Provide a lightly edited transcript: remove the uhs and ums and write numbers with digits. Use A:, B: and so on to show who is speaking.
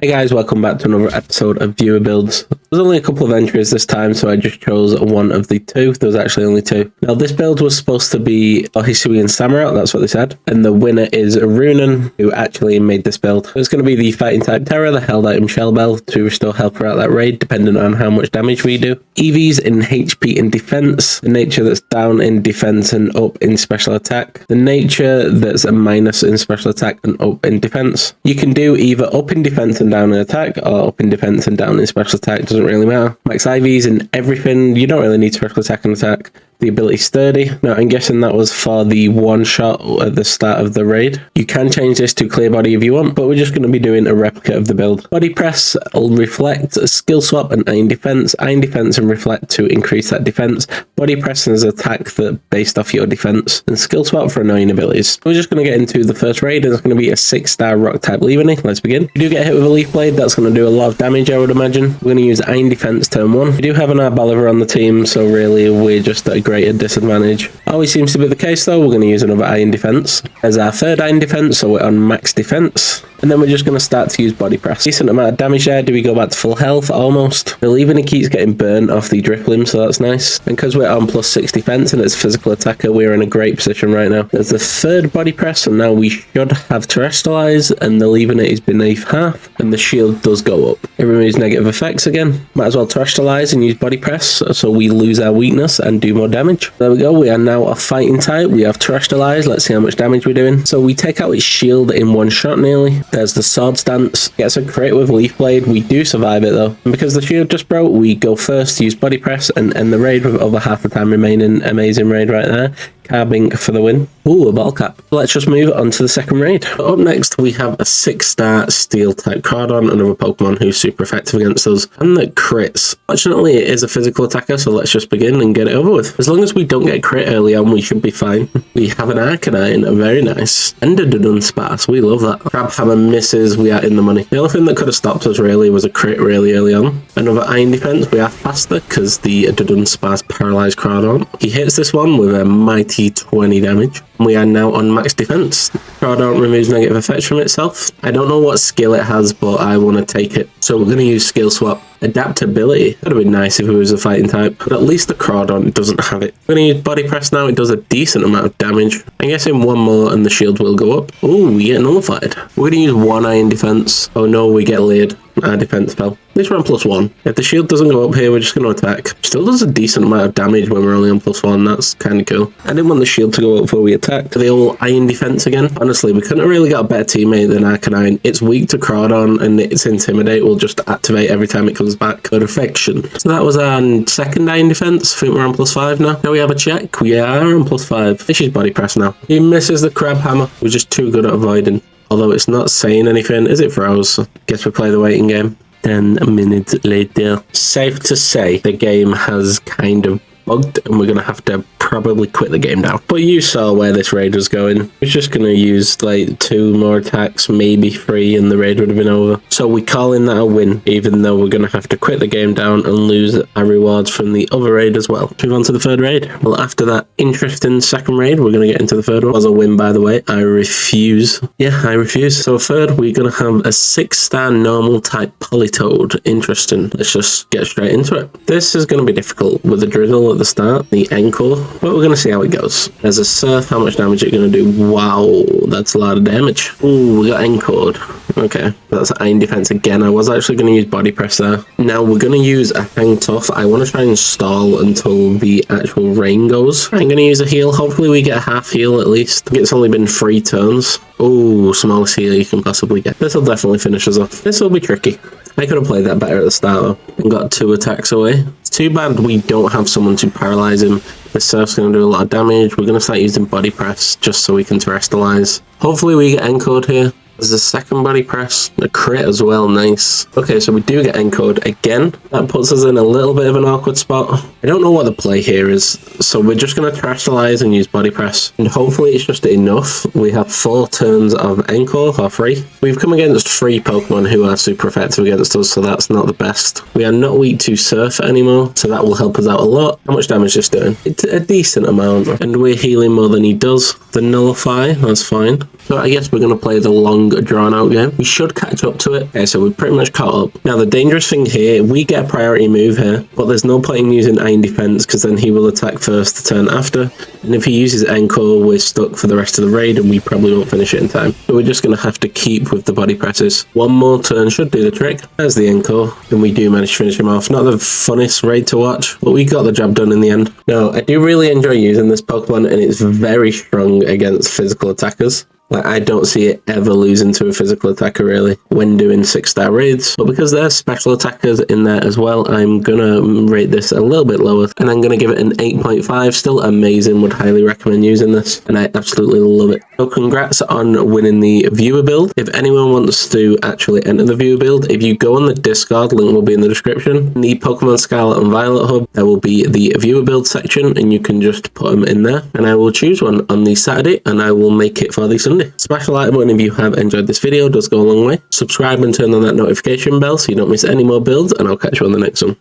A: Hey guys, welcome back to another episode of Viewer Builds. There's only a couple of entries this time, so I just chose one of the two. There's actually only two. Now, this build was supposed to be Ohisui and Samurott, that's what they said. And the winner is Runen, who actually made this build. It's going to be the Fighting type Terror, the Held Item Shell Bell, to restore health throughout that raid, depending on how much damage we do. EVs in HP and Defense. The nature that's down in Defense and up in Special Attack. The nature that's a minus in Special Attack and up in Defense. You can do either up in Defense and down in Attack, or up in Defense and down in Special Attack, doesn't really matter. Max IVs in everything, you don't really need Special Attack and Attack. The ability Sturdy. Now, I'm guessing that was for the one shot at the start of the raid. You can change this to Clear Body if you want, but we're just going to be doing a replica of the build. Body Press, Reflect, Skill Swap, and Iron Defense. Iron Defense and Reflect to increase that defense. Body Press is attack that based off your defense. And Skill Swap for annoying abilities. We're just going to get into the first raid, and it's going to be a 6-star rock type Leaveney. Let's begin. If you do get hit with a Leaf Blade, that's going to do a lot of damage, I would imagine. We're going to use Iron Defense turn 1. We do have an Arboliver on the team, so really we're just at a greater disadvantage. Always seems to be the case though. We're going to use another Iron Defense as our third Iron Defense, so we're on max defense. And then we're just going to start to use Body Press. Decent amount of damage there. Do we go back to full health? Almost. The Leaveney keeps getting burnt off the Drift Limb, so that's nice. And because we're on +6 defense and it's physical attacker, we're in a great position right now. There's the third Body Press, and now we should have Terrestrialize, and the Leaveney is beneath half, and the shield does go up. It removes negative effects again. Might as well Terrestrialize and use Body Press, so we lose our weakness and do more damage. There we go. We are now a fighting type. We have Terrestrialize. Let's see how much damage we're doing. So we take out its shield in one shot nearly. There's the Sword Stance, gets a crit with Leaf Blade. We do survive it though. And because the shield just broke, we go first, use Body Press, and end the raid with over half the time remaining. Amazing raid right there. Carbink for the win. Ooh, a ball cap. Let's just move on to the second raid. Up next, we have a 6-star Steel type Cardon, another Pokemon who's super effective against us, and that crits. Fortunately, it is a physical attacker, so let's just begin and get it over with. As long as we don't get crit early on, we should be fine. We have an Arcanine, very nice. And a Dudunsparce, we love that. Crab Hammer misses, we are in the money. The only thing that could have stopped us really was a crit really early on. Another Iron Defense, we are faster because the Dudunsparce paralyzed Cardon. He hits this one with a mighty 20 damage. We are now on max defense. Cardon removes negative effects from itself. I don't know what skill it has, but I want to take it. So we're going to use Skill Swap. Adaptability. That would have been nice if it was a fighting type, but at least the Cardon doesn't have it. We're going to use Body Press now. It does a decent amount of damage. I'm guessing one more and the shield will go up. Oh, we get nullified. We're going to use one Iron Defense. Oh no, we get laid. Our defense spell. At least we're on +1. If the shield doesn't go up here, we're just going to attack. Still does a decent amount of damage when we're only on +1. That's kind of cool. I didn't want the shield to go up before we attacked. The old Iron Defense again. Honestly, we couldn't have really got a better teammate than Arcanine. It's weak to Cardon, and its Intimidate will just activate every time it comes back. Good Affection. So that was our second Iron Defense. I think we're on +5 now. Now we have a check. We are on +5. This is Body Press now. He misses the Crab Hammer. We're just too good at avoiding. Although it's not saying anything. Is it froze? Guess we play the waiting game. 10 minutes later. Safe to say the game has kind of bugged and we're going to have to probably quit the game now. But you saw where this raid was going. We're just going to use like 2 more attacks, maybe 3, and the raid would have been over. So we call in that a win, even though we're going to have to quit the game down and lose our rewards from the other raid as well. Move on to the third raid. Well, after that interesting second raid, we're going to get into the third one. It was a win, by the way. I refuse. Yeah, I refuse. So third, we're going to have a 6-star normal type Politoed. Interesting. Let's just get straight into it. This is going to be difficult with the Drizzle at the start, the Encore. But we're going to see how it goes. There's a Surf. How much damage it's going to do? Wow, that's a lot of damage. Ooh, we got Encored. Okay, that's Iron Defense again. I was actually going to use Body Press there. Now we're going to use a Hang Tough. I want to try and stall until the actual rain goes. I'm going to use a heal. Hopefully we get a half heal at least. It's only been 3 turns. Oh, smallest heal you can possibly get. This will definitely finish us off. This will be tricky. I could have played that better at the start though, and got 2 attacks away. It's too bad we don't have someone to paralyze him. The Surf's going to do a lot of damage. We're going to start using Body Press just so we can Terrestrialize. Hopefully we get Encored here. There's a second Body Press, a crit as well, nice. Okay, so we do get Encored again. That puts us in a little bit of an awkward spot. I don't know what the play here is, so we're just going to Terrestrialize and use Body Press. And hopefully it's just enough. We have 4 turns of Encore, or 3. We've come against 3 Pokemon who are super effective against us, so that's not the best. We are not weak to Surf anymore, so that will help us out a lot. How much damage is this doing? It's a decent amount, and we're healing more than he does. The Nullify, that's fine. So I guess we're going to play the long, drawn-out game. We should catch up to it. Okay, so we're pretty much caught up. Now, the dangerous thing here, we get a priority move here, but there's no point in using Iron Defense because then he will attack first the turn after. And if he uses Encore, we're stuck for the rest of the raid and we probably won't finish it in time. So we're just going to have to keep with the body presses. One more turn should do the trick. There's the Encore, and we do manage to finish him off. Not the funnest raid to watch, but we got the job done in the end. Now, I do really enjoy using this Pokemon, and it's very strong against physical attackers. Like, I don't see it ever losing to a physical attacker, really, when doing 6-star raids. But because there's special attackers in there as well, I'm going to rate this a little bit lower. And I'm going to give it an 8.5. Still amazing. Would highly recommend using this. And I absolutely love it. So congrats on winning the viewer build. If anyone wants to actually enter the viewer build, if you go on the Discord, link will be in the description. In the Pokemon Scarlet and Violet Hub, there will be the viewer build section, and you can just put them in there. And I will choose one on the Saturday, and I will make it for the Sunday. Smash the like button if you have enjoyed this video, it does go a long way. Subscribe and turn on that notification bell so you don't miss any more builds, and I'll catch you on the next one.